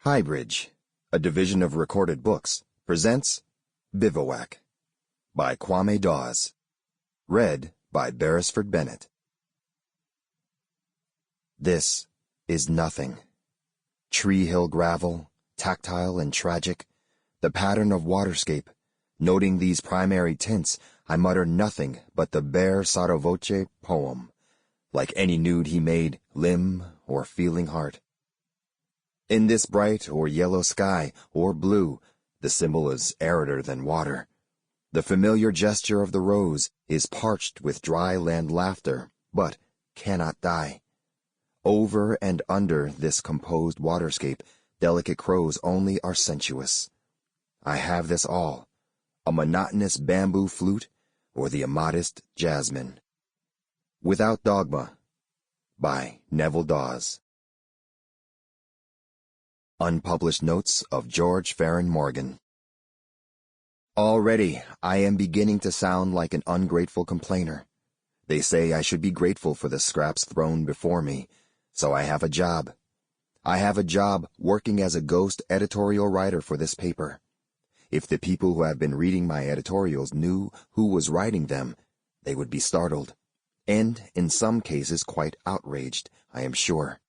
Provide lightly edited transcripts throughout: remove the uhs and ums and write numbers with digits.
Highbridge, a division of Recorded Books, presents Bivouac by Kwame Dawes. Read by Beresford Bennett. This is nothing. Tree hill gravel, tactile and tragic, the pattern of waterscape. Noting these primary tints, I mutter nothing but the bare sotto voce poem, like any nude he made, limb or feeling heart. In this bright or yellow sky, or blue, the symbol is arider than water. The familiar gesture of the rose is parched with dry land laughter, but cannot die. Over and under this composed waterscape, delicate crows only are sensuous. I have this all, a monotonous bamboo flute, or the immodest jasmine. Without Dogma, by Neville Dawes. Unpublished Notes of George Ferron Morgan. Already, I am beginning to sound like an ungrateful complainer. They say I should be grateful for the scraps thrown before me, so I have a job. I have a job working as a ghost editorial writer for this paper. If the people who have been reading my editorials knew who was writing them, they would be startled, and in some cases quite outraged, I am sure.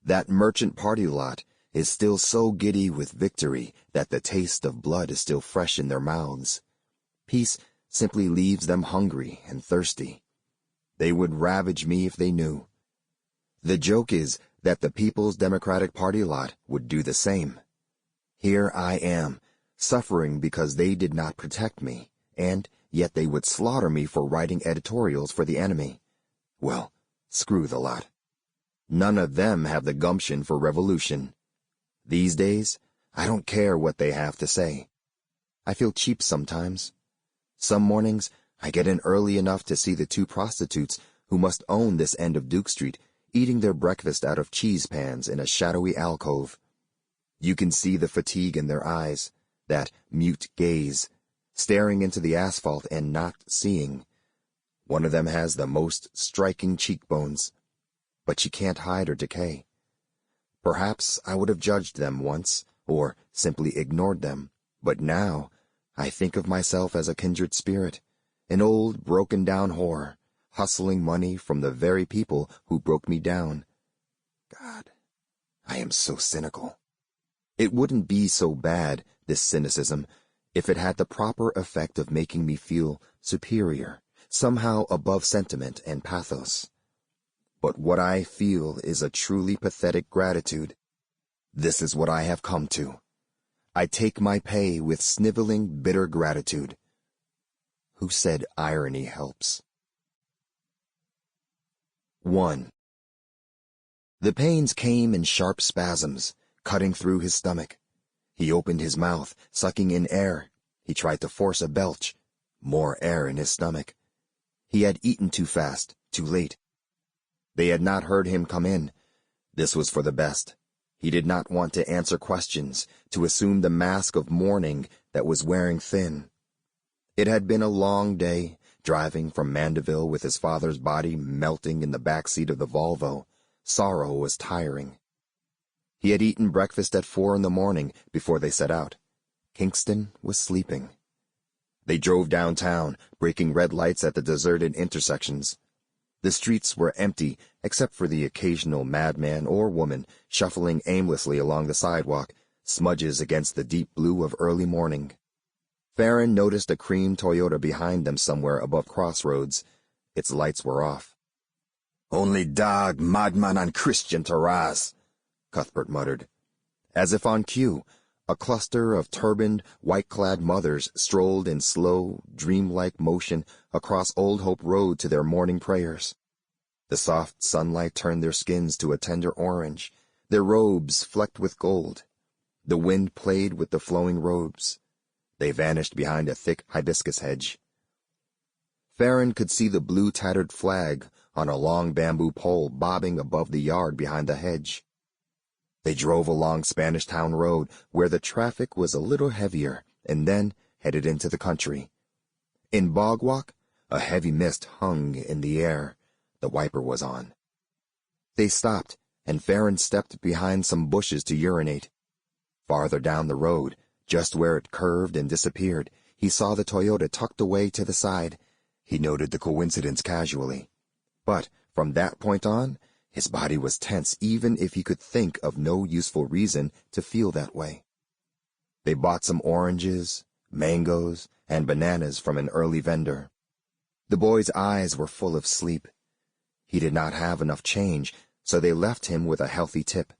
That merchant party lot is still so giddy with victory that the taste of blood is still fresh in their mouths. Peace simply leaves them hungry and thirsty. They would ravage me if they knew. The joke is that the People's Democratic Party lot would do the same. Here I am, suffering because they did not protect me, and yet they would slaughter me for writing editorials for the enemy. Well, screw the lot. None of them have the gumption for revolution. These days, I don't care what they have to say. I feel cheap sometimes. Some mornings, I get in early enough to see the two prostitutes who must own this end of Duke Street eating their breakfast out of cheese pans in a shadowy alcove. You can see the fatigue in their eyes, that mute gaze, staring into the asphalt and not seeing. One of them has the most striking cheekbones, but she can't hide her decay. Perhaps I would have judged them once, or simply ignored them, but now I think of myself as a kindred spirit, an old broken-down whore, hustling money from the very people who broke me down. God, I am so cynical. It wouldn't be so bad, this cynicism, if it had the proper effect of making me feel superior, somehow above sentiment and pathos. But what I feel is a truly pathetic gratitude. This is what I have come to. I take my pay with sniveling, bitter gratitude. Who said irony helps? 1. The pains came in sharp spasms, cutting through his stomach. He opened his mouth, sucking in air. He tried to force a belch. More air in his stomach. He had eaten too fast, too late. They had not heard him come in. This was for the best. He did not want to answer questions, to assume the mask of mourning that was wearing thin. It had been a long day, driving from Mandeville with his father's body melting in the back seat of the Volvo. Sorrow was tiring. He had eaten breakfast at 4 a.m. before they set out. Kingston was sleeping. They drove downtown, breaking red lights at the deserted intersections. The streets were empty, except for the occasional madman or woman shuffling aimlessly along the sidewalk, smudges against the deep blue of early morning. Ferron noticed a cream Toyota behind them somewhere above Crossroads. Its lights were off. "Only dog, madman, and Christian to rise," Cuthbert muttered. As if on cue, a cluster of turbaned, white-clad mothers strolled in slow, dreamlike motion across Old Hope Road to their morning prayers. The soft sunlight turned their skins to a tender orange, their robes flecked with gold. The wind played with the flowing robes. They vanished behind a thick hibiscus hedge. Ferron could see the blue tattered flag on a long bamboo pole bobbing above the yard behind the hedge. They drove along Spanish Town Road, where the traffic was a little heavier, and then headed into the country. In Bivouac, a heavy mist hung in the air. The wiper was on. They stopped, and Ferron stepped behind some bushes to urinate. Farther down the road, just where it curved and disappeared, he saw the Toyota tucked away to the side. He noted the coincidence casually. But from that point on, his body was tense even if he could think of no useful reason to feel that way. They bought some oranges, mangoes, and bananas from an early vendor. The boy's eyes were full of sleep. He did not have enough change, so they left him with a healthy tip.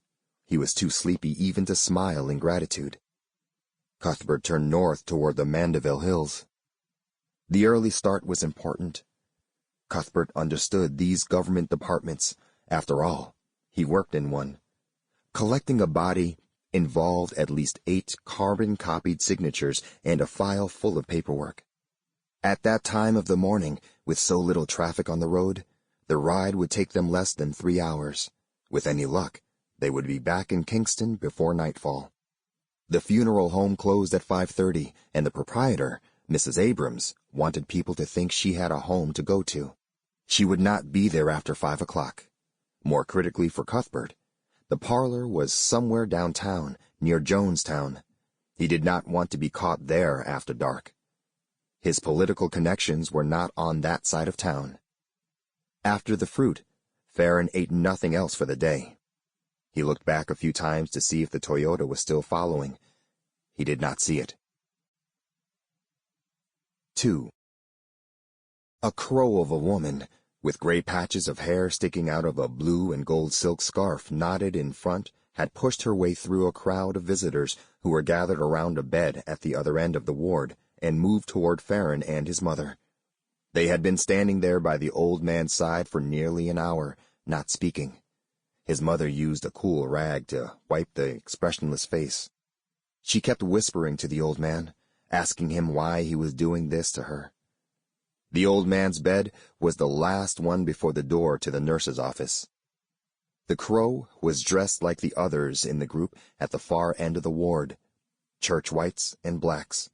He was too sleepy even to smile in gratitude. Cuthbert turned north toward the Mandeville Hills. The early start was important. Cuthbert understood these government departments. After all, he worked in one. Collecting a body involved at least 8 carbon-copied signatures and a file full of paperwork. At that time of the morning, with so little traffic on the road, the ride would take them less than 3 hours. With any luck, they would be back in Kingston before nightfall. The funeral home closed at 5:30, and the proprietor, Mrs. Abrams, wanted people to think she had a home to go to. She would not be there after 5 o'clock. More critically for Cuthbert, the parlor was somewhere downtown, near Jonestown. He did not want to be caught there after dark. His political connections were not on that side of town. After the fruit, Ferron ate nothing else for the day. He looked back a few times to see if the Toyota was still following. He did not see it. 2. A crow of a woman, with gray patches of hair sticking out of a blue and gold silk scarf knotted in front, had pushed her way through a crowd of visitors who were gathered around a bed at the other end of the ward and moved toward Ferron and his mother. They had been standing there by the old man's side for nearly an hour, not speaking. His mother used a cool rag to wipe the expressionless face. She kept whispering to the old man, asking him why he was doing this to her. The old man's bed was the last one before the door to the nurse's office. The crow was dressed like the others in the group at the far end of the ward, church whites and blacks,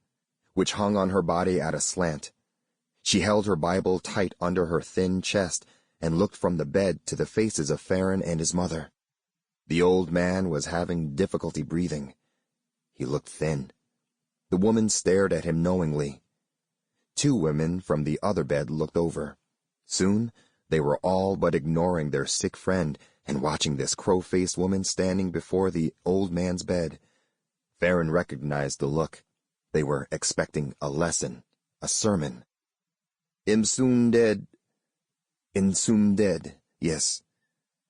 which hung on her body at a slant. She held her Bible tight under her thin chest and looked from the bed to the faces of Ferron and his mother. The old man was having difficulty breathing. He looked thin. The woman stared at him knowingly. 2 women from the other bed looked over. Soon, they were all but ignoring their sick friend and watching this crow-faced woman standing before the old man's bed. Ferron recognized the look. They were expecting a lesson, a sermon. "Him soon dead." "Him soon dead, yes.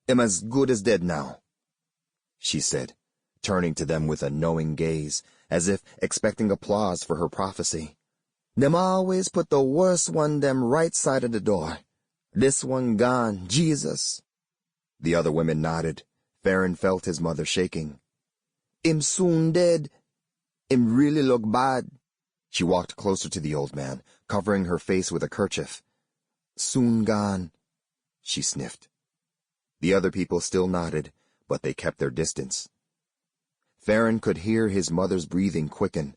Him as good as dead now," she said, turning to them with a knowing gaze, as if expecting applause for her prophecy. "Them always put the worst one them right side of the door. This one gone, Jesus." The other women nodded. Ferron felt his mother shaking. "Him soon dead. Him really look bad." She walked closer to the old man, covering her face with a kerchief. "Soon gone," she sniffed. The other people still nodded, but they kept their distance. Ferron could hear his mother's breathing quicken.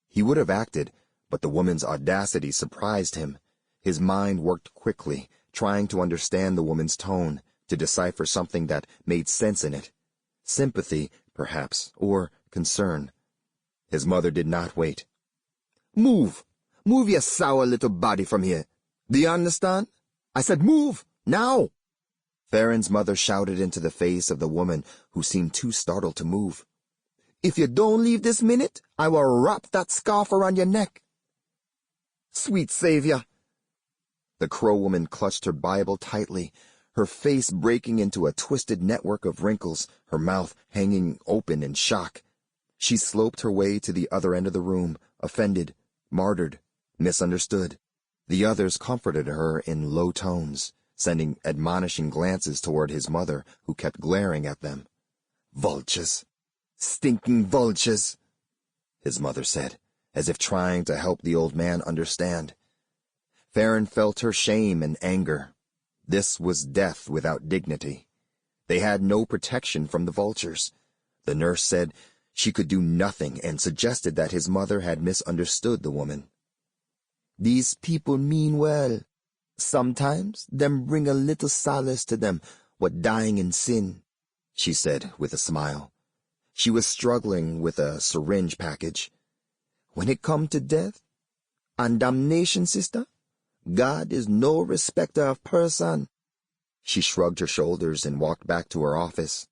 He would have acted, but the woman's audacity surprised him. His mind worked quickly, trying to understand the woman's tone, to decipher something that made sense in it. Sympathy, perhaps, or concern. His mother did not wait. "Move! Move your sour little body from here. Do you understand? I said move, now!" Ferron's mother shouted into the face of the woman, who seemed too startled to move. "If you don't leave this minute, I will wrap that scarf around your neck." "Sweet Savior!" The crow woman clutched her Bible tightly, her face breaking into a twisted network of wrinkles, her mouth hanging open in shock. She sloped her way to the other end of the room, offended, martyred, misunderstood. The others comforted her in low tones, sending admonishing glances toward his mother, who kept glaring at them. "Vultures! Stinking vultures!" his mother said, as if trying to help the old man understand. Ferron felt her shame and anger. This was death without dignity. They had no protection from the vultures. The nurse said she could do nothing and suggested that his mother had misunderstood the woman. "These people mean well. Sometimes them bring a little solace to them what dying in sin," she said with a smile. She was struggling with a syringe package. "When it come to death and damnation, sister, God is no respecter of person." She shrugged her shoulders and walked back to her office.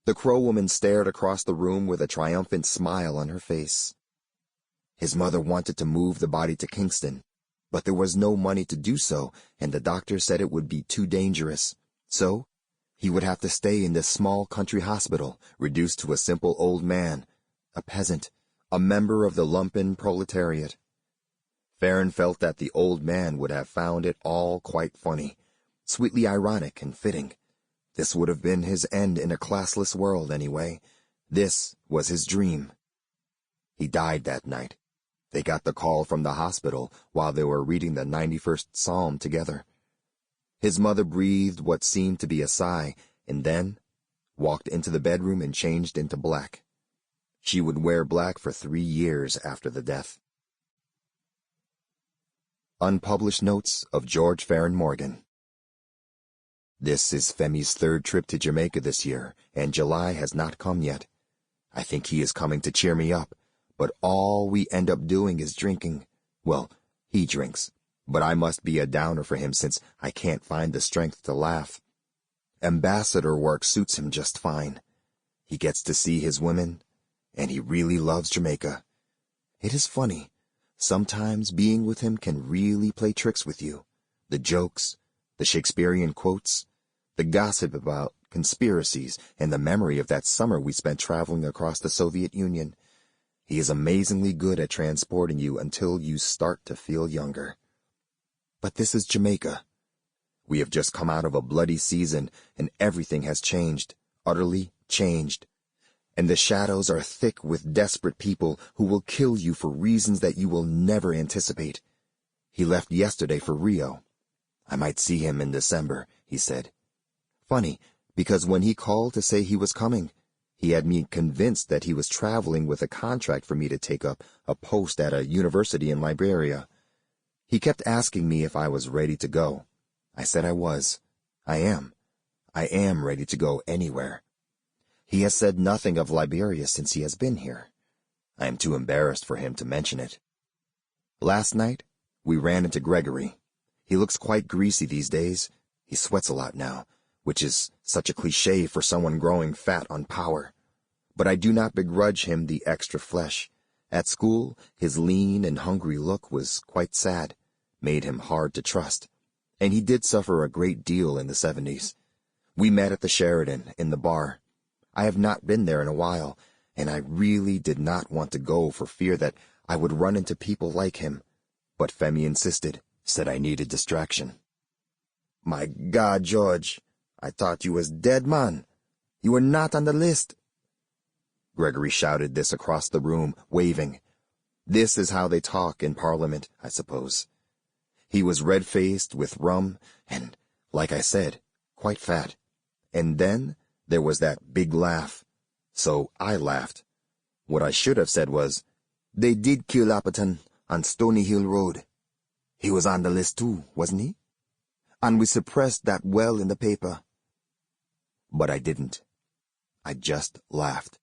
The Crow woman stared across the room with a triumphant smile on her face. His mother wanted to move the body to Kingston, but there was no money to do so, and the doctor said it would be too dangerous. So, he would have to stay in this small country hospital, reduced to a simple old man, a peasant, a member of the lumpen proletariat. Ferron felt that the old man would have found it all quite funny, sweetly ironic and fitting. This would have been his end in a classless world, anyway. This was his dream. He died that night. They got the call from the hospital while they were reading the 91st Psalm together. His mother breathed what seemed to be a sigh, and then walked into the bedroom and changed into black. She would wear black for 3 years after the death. Unpublished Notes of George Ferron Morgan. This is Femi's 3rd trip to Jamaica this year, and July has not come yet. I think he is coming to cheer me up, but all we end up doing is drinking. Well, he drinks, but I must be a downer for him since I can't find the strength to laugh. Ambassador work suits him just fine. He gets to see his women, and he really loves Jamaica. It is funny. Sometimes being with him can really play tricks with you. The jokes, the Shakespearean quotes, the gossip about conspiracies, and the memory of that summer we spent traveling across the Soviet Union. He is amazingly good at transporting you until you start to feel younger. But this is Jamaica. We have just come out of a bloody season, and everything has changed, utterly changed. And the shadows are thick with desperate people who will kill you for reasons that you will never anticipate. He left yesterday for Rio. I might see him in December, he said. Funny, because when he called to say he was coming, he had me convinced that he was traveling with a contract for me to take up a post at a university in Liberia. He kept asking me if I was ready to go. I said I was. I am. I am ready to go anywhere. He has said nothing of Liberia since he has been here. I am too embarrassed for him to mention it. Last night, we ran into Gregory. He looks quite greasy these days. He sweats a lot now, which is such a cliché for someone growing fat on power. But I do not begrudge him the extra flesh. At school, his lean and hungry look was quite sad, made him hard to trust. And he did suffer a great deal in the 70s. We met at the Sheridan, in the bar. I have not been there in a while, and I really did not want to go for fear that I would run into people like him. But Femi insisted, said I needed distraction. "My God, George, I thought you was dead, man. You were not on the list." Gregory shouted this across the room, waving. This is how they talk in Parliament, I suppose. He was red-faced with rum and, like I said, quite fat. And then there was that big laugh. So I laughed. What I should have said was, "They did kill Apperton on Stony Hill Road. He was on the list too, wasn't he? And we suppressed that well in the paper." But I didn't. I just laughed.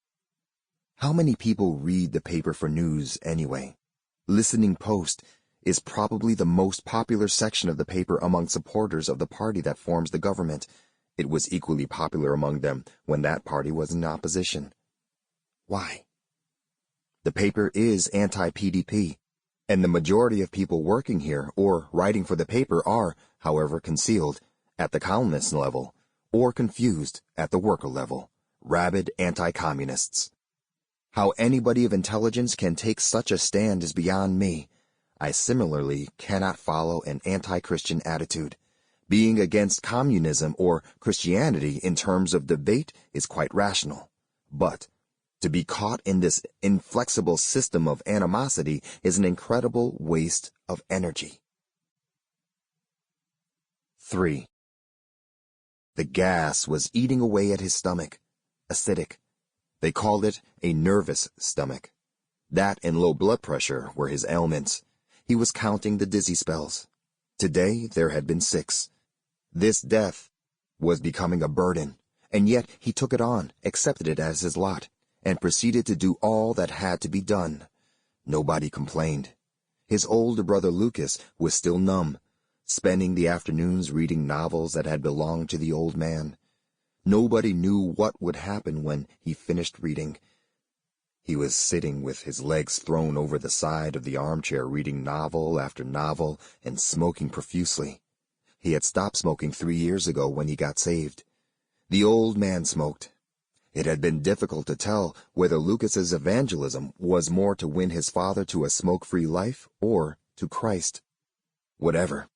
How many people read the paper for news anyway? Listening Post is probably the most popular section of the paper among supporters of the party that forms the government. It was equally popular among them when that party was in opposition. Why? The paper is anti-PDP, and the majority of people working here or writing for the paper are, however, concealed at the columnist level or confused at the worker level, rabid anti-communists. How anybody of intelligence can take such a stand is beyond me. I similarly cannot follow an anti-Christian attitude. Being against communism or Christianity in terms of debate is quite rational. But to be caught in this inflexible system of animosity is an incredible waste of energy. 3. The gas was eating away at his stomach. Acidic. They called it a nervous stomach. That and low blood pressure were his ailments. He was counting the dizzy spells. Today there had been 6. This death was becoming a burden, and yet he took it on, accepted it as his lot. and proceeded to do all that had to be done. Nobody complained. His older brother Lucas was still numb, spending the afternoons reading novels that had belonged to the old man. Nobody knew what would happen when he finished reading. He was sitting with his legs thrown over the side of the armchair, reading novel after novel and smoking profusely. He had stopped smoking 3 years ago when he got saved. The old man smoked. It had been difficult to tell whether Lucas's evangelism was more to win his father to a smoke-free life or to Christ. Whatever,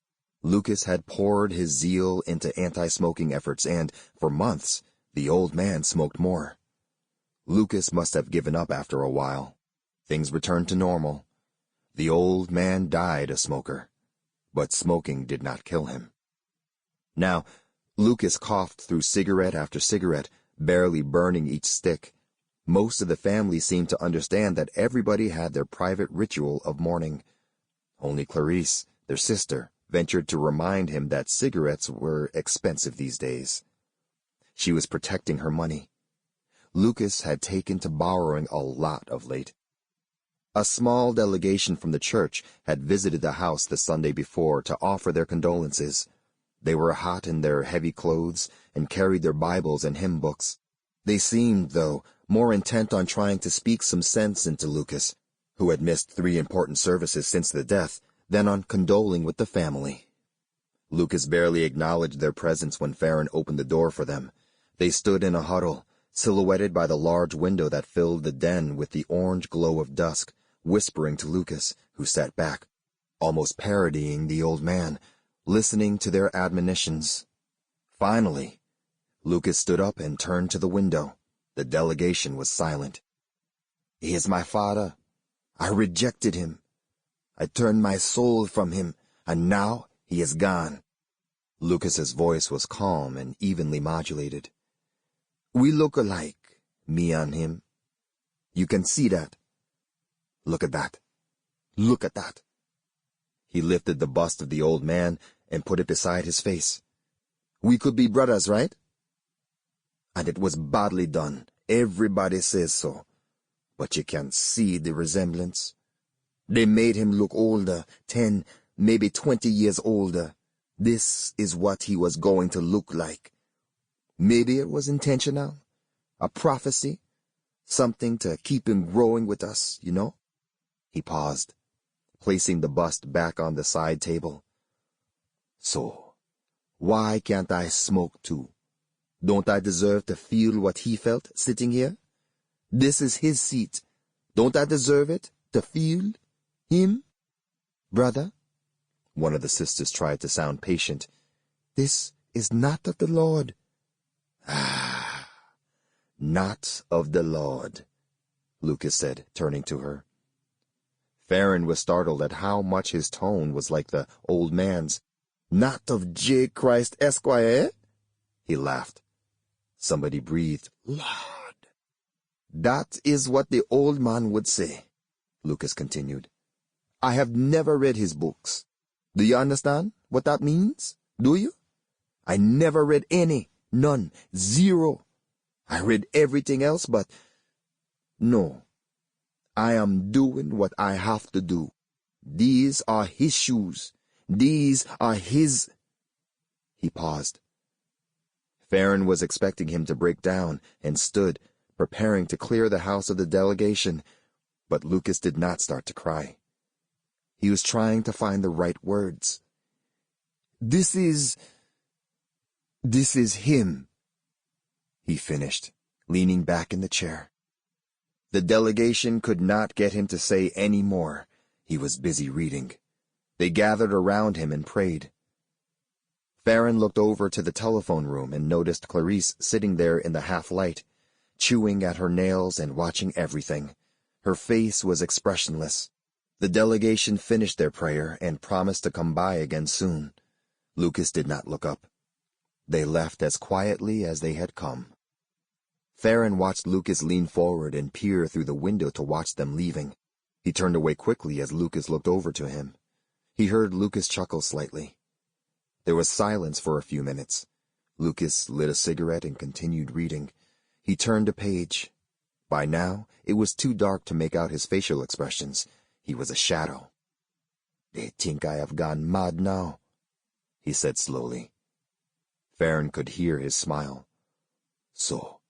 Lucas had poured his zeal into anti-smoking efforts, and, for months, the old man smoked more. Lucas must have given up after a while. Things returned to normal. The old man died a smoker, but smoking did not kill him. Now, Lucas coughed through cigarette after cigarette, barely burning each stick. Most of the family seemed to understand that everybody had their private ritual of mourning. Only Clarice, their sister, ventured to remind him that cigarettes were expensive these days. She was protecting her money. Lucas had taken to borrowing a lot of late. A small delegation from the church had visited the house the Sunday before to offer their condolences. They were hot in their heavy clothes and carried their Bibles and hymn books. They seemed, though, more intent on trying to speak some sense into Lucas, who had missed 3 important services since the death, than on condoling with the family. Lucas barely acknowledged their presence when Ferron opened the door for them. They stood in a huddle, silhouetted by the large window that filled the den with the orange glow of dusk, whispering to Lucas, who sat back, almost parodying the old man, listening to their admonitions. Finally, Lucas stood up and turned to the window. The delegation was silent. "He is my father. I rejected him. I turned my soul from him, and now he is gone." Lucas's voice was calm and evenly modulated. "We look alike, me and him. You can see that. Look at that. Look at that." He lifted the bust of the old man and put it beside his face. "We could be brothers, right? And it was badly done. Everybody says so. But you can see the resemblance. They made him look older, 10, maybe 20 years older. This is what he was going to look like. Maybe it was intentional, a prophecy, something to keep him growing with us, you know?" He paused, placing the bust back on the side table. "So, why can't I smoke too? Don't I deserve to feel what he felt sitting here? This is his seat. Don't I deserve it, to feel him? Brother," one of the sisters tried to sound patient, "this is not of the Lord." "Ah, not of the Lord," Lucas said, turning to her. Ferron was startled at how much his tone was like the old man's. "Not of J. Christ Esquire?" He laughed. Somebody breathed, "Lord." "That is what the old man would say," Lucas continued. "I have never read his books. Do you understand what that means? Do you? I never read any, none, 0. I read everything else, but no. I am doing what I have to do. These are his shoes. These are his—" He paused. Ferron was expecting him to break down and stood, preparing to clear the house of the delegation, but Lucas did not start to cry. He was trying to find the right words. This is him," he finished, leaning back in the chair. The delegation could not get him to say any more. He was busy reading. They gathered around him and prayed. Ferron looked over to the telephone room and noticed Clarice sitting there in the half-light, chewing at her nails and watching everything. Her face was expressionless. The delegation finished their prayer and promised to come by again soon. Lucas did not look up. They left as quietly as they had come. Ferron watched Lucas lean forward and peer through the window to watch them leaving. He turned away quickly as Lucas looked over to him. He heard Lucas chuckle slightly. There was silence for a few minutes. Lucas lit a cigarette and continued reading. He turned a page. By now, it was too dark to make out his facial expressions. He was a shadow. "They think I have gone mad now," he said slowly. Ferron could hear his smile. "So,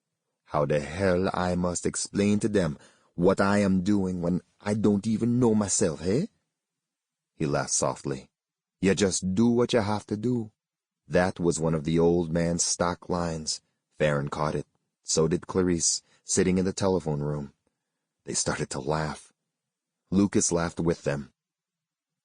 how the hell I must explain to them what I am doing when I don't even know myself, eh?" He laughed softly. "You just do what you have to do." That was one of the old man's stock lines. Ferron caught it. So did Clarice, sitting in the telephone room. They started to laugh. Lucas laughed with them.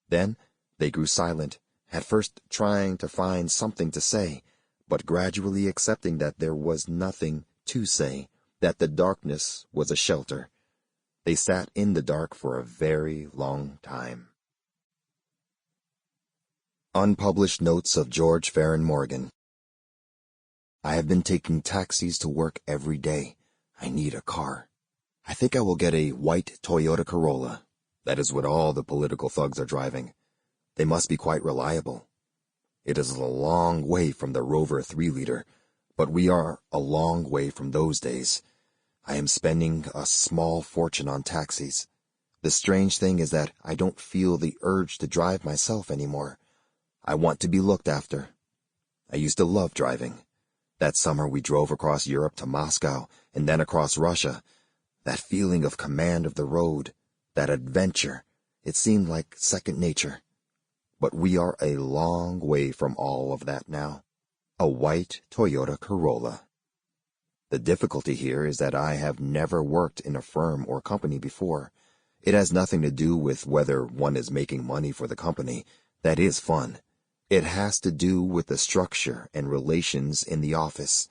Then they grew silent, at first trying to find something to say, but gradually accepting that there was nothing to say, that the darkness was a shelter. They sat in the dark for a very long time. Unpublished Notes of George Ferron Morgan. I have been taking taxis to work every day. I need a car. I think I will get a white Toyota Corolla. That is what all the political thugs are driving. They must be quite reliable. It is a long way from the Rover 3-liter, but we are a long way from those days. I am spending a small fortune on taxis. The strange thing is that I don't feel the urge to drive myself anymore. I want to be looked after. I used to love driving. That summer we drove across Europe to Moscow and then across Russia. That feeling of command of the road, that adventure, it seemed like second nature. But we are a long way from all of that now. A white Toyota Corolla. The difficulty here is that I have never worked in a firm or company before. It has nothing to do with whether one is making money for the company. That is fun. It has to do with the structure and relations in the office.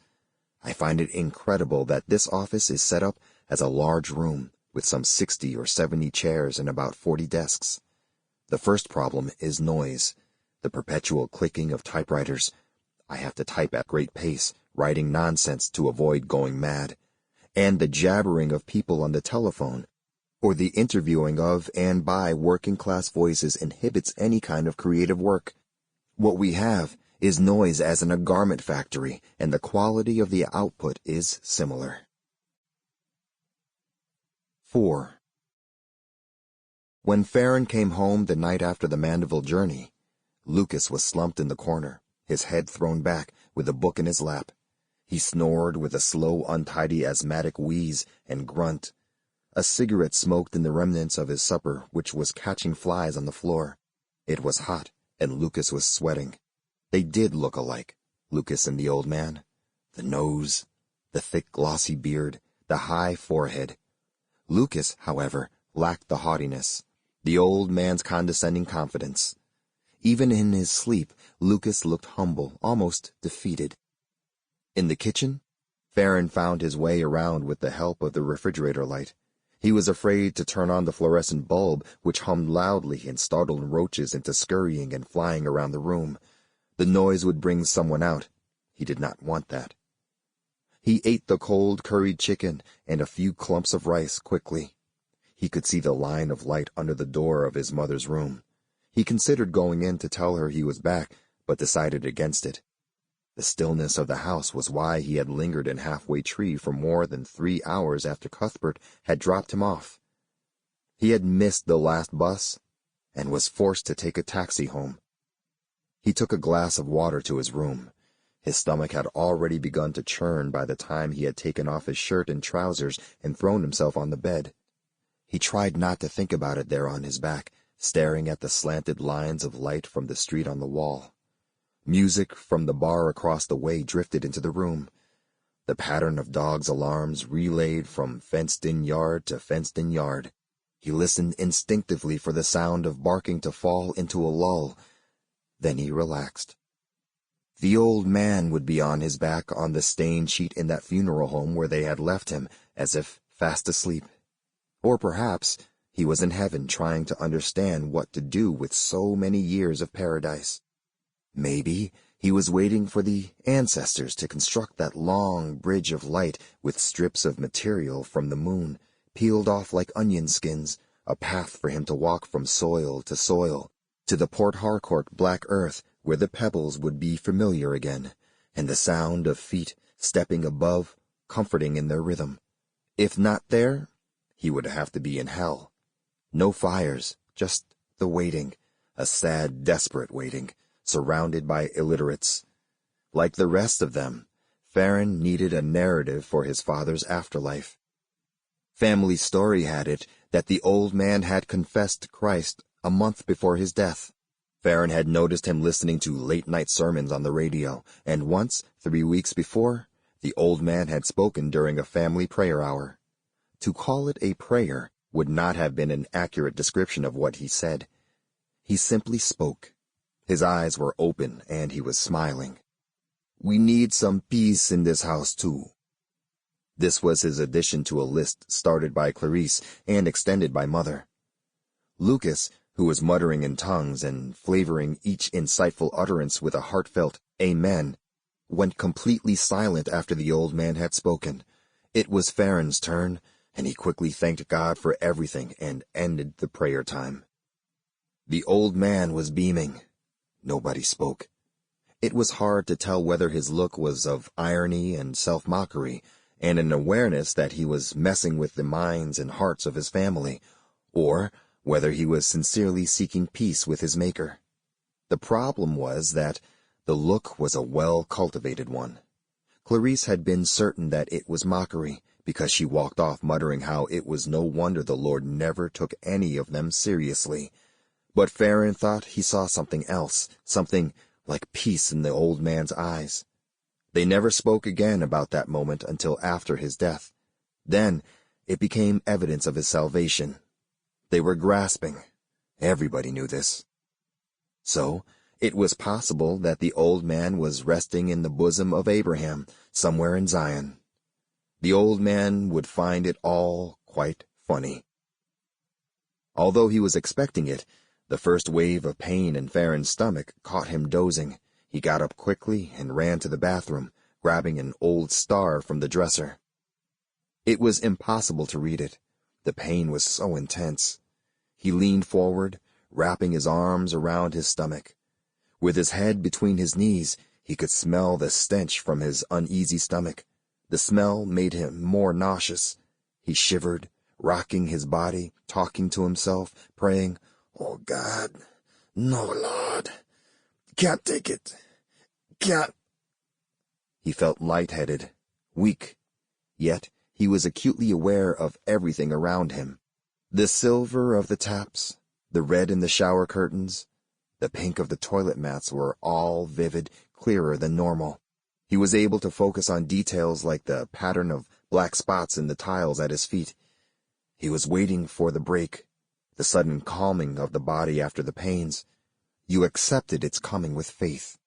I find it incredible that this office is set up as a large room with some 60 or 70 chairs and about 40 desks. The first problem is noise, the perpetual clicking of typewriters. I have to type at great pace, writing nonsense to avoid going mad, and the jabbering of people on the telephone, or the interviewing of and by working-class voices inhibits any kind of creative work. What we have is noise as in a garment factory, and the quality of the output is similar. 4. When Ferron came home the night after the Mandeville journey, Lucas was slumped in the corner, his head thrown back, with a book in his lap. He snored with a slow, untidy, asthmatic wheeze and grunt. A cigarette smoked in the remnants of his supper, which was catching flies on the floor. It was hot, and Lucas was sweating. They did look alike, Lucas and the old man. The nose, the thick glossy beard, the high forehead. Lucas, however, lacked the haughtiness, the old man's condescending confidence. Even in his sleep, Lucas looked humble, almost defeated. In the kitchen, Ferron found his way around with the help of the refrigerator light. He was afraid to turn on the fluorescent bulb, which hummed loudly and startled roaches into scurrying and flying around the room. The noise would bring someone out. He did not want that. He ate the cold curried chicken and a few clumps of rice quickly. He could see the line of light under the door of his mother's room. He considered going in to tell her he was back, but decided against it. The stillness of the house was why he had lingered in Halfway Tree for more than 3 hours after Cuthbert had dropped him off. He had missed the last bus and was forced to take a taxi home. He took a glass of water to his room. His stomach had already begun to churn by the time he had taken off his shirt and trousers and thrown himself on the bed. He tried not to think about it there on his back, staring at the slanted lines of light from the street on the wall. Music from the bar across the way drifted into the room. The pattern of dogs' alarms relayed from fenced-in yard to fenced-in yard. He listened instinctively for the sound of barking to fall into a lull. Then he relaxed. The old man would be on his back on the stain sheet in that funeral home where they had left him, as if fast asleep. Or perhaps he was in heaven trying to understand what to do with so many years of paradise. Maybe he was waiting for the ancestors to construct that long bridge of light with strips of material from the moon, peeled off like onion skins, a path for him to walk from soil, to the Port Harcourt black earth where the pebbles would be familiar again, and the sound of feet stepping above, comforting in their rhythm. If not there, he would have to be in hell. No fires, just the waiting, a sad, desperate waiting, surrounded by illiterates. Like the rest of them, Ferron needed a narrative for his father's afterlife. Family story had it that the old man had confessed to Christ a month before his death. Ferron had noticed him listening to late-night sermons on the radio, and once, 3 weeks before, the old man had spoken during a family prayer hour. To call it a prayer would not have been an accurate description of what he said. He simply spoke. His eyes were open, and he was smiling. "We need some peace in this house, too." This was his addition to a list started by Clarice and extended by Mother. Lucas, who was muttering in tongues and flavoring each insightful utterance with a heartfelt "Amen," went completely silent after the old man had spoken. It was Ferron's turn, and he quickly thanked God for everything and ended the prayer time. The old man was beaming. Nobody spoke. It was hard to tell whether his look was of irony and self-mockery, and an awareness that he was messing with the minds and hearts of his family, or whether he was sincerely seeking peace with his Maker. The problem was that the look was a well-cultivated one. Clarice had been certain that it was mockery, because she walked off muttering how it was no wonder the Lord never took any of them seriously. But Ferron thought he saw something else, something like peace in the old man's eyes. They never spoke again about that moment until after his death. Then it became evidence of his salvation. They were grasping. Everybody knew this. So it was possible that the old man was resting in the bosom of Abraham, somewhere in Zion. The old man would find it all quite funny. Although he was expecting it, the first wave of pain in Ferron's stomach caught him dozing. He got up quickly and ran to the bathroom, grabbing an old star from the dresser. It was impossible to read it. The pain was so intense. He leaned forward, wrapping his arms around his stomach. With his head between his knees, he could smell the stench from his uneasy stomach. The smell made him more nauseous. He shivered, rocking his body, talking to himself, praying, "Oh, God, no, Lord, can't take it, can't." He felt lightheaded, weak, yet he was acutely aware of everything around him. The silver of the taps, the red in the shower curtains, the pink of the toilet mats were all vivid, clearer than normal. He was able to focus on details like the pattern of black spots in the tiles at his feet. He was waiting for the break, the sudden calming of the body after the pains. You accepted its coming with faith.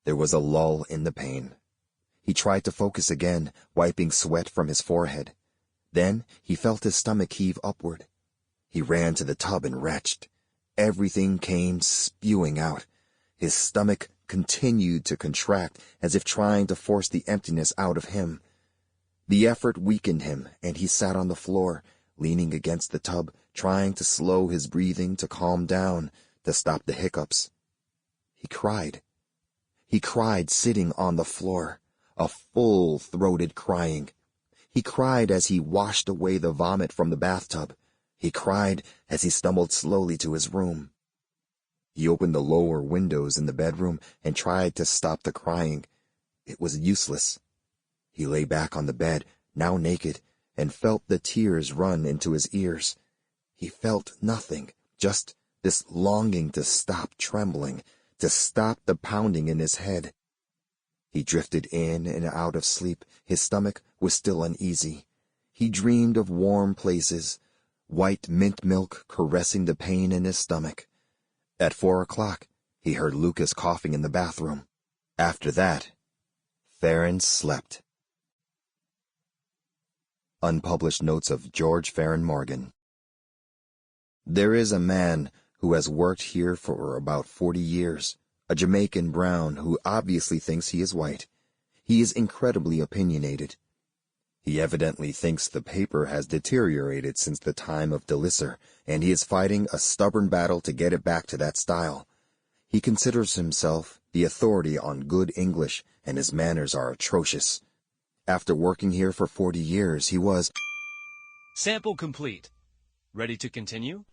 There was a lull in the pain. He tried to focus again, wiping sweat from his forehead. Then he felt his stomach heave upward. He ran to the tub and retched. Everything came spewing out. His stomach continued to contract, as if trying to force the emptiness out of him. The effort weakened him, and he sat on the floor, leaning against the tub, trying to slow his breathing to calm down, to stop the hiccups. He cried. He cried sitting on the floor, a full-throated crying. He cried as he washed away the vomit from the bathtub. He cried as he stumbled slowly to his room. He opened the lower windows in the bedroom and tried to stop the crying. It was useless. He lay back on the bed, now naked, and felt the tears run into his ears. He felt nothing, just this longing to stop trembling, to stop the pounding in his head. He drifted in and out of sleep. His stomach was still uneasy. He dreamed of warm places, white mint milk caressing the pain in his stomach. At 4 o'clock, he heard Lucas coughing in the bathroom. After that, Ferron slept. Unpublished notes of George Ferron Morgan. There is a man who has worked here for about 40 years, a Jamaican brown who obviously thinks he is white. He is incredibly opinionated. He evidently thinks the paper has deteriorated since the time of Delisser, and he is fighting a stubborn battle to get it back to that style. He considers himself the authority on good English, and his manners are atrocious. After working here for 40 years, he was... Sample complete. Ready to continue?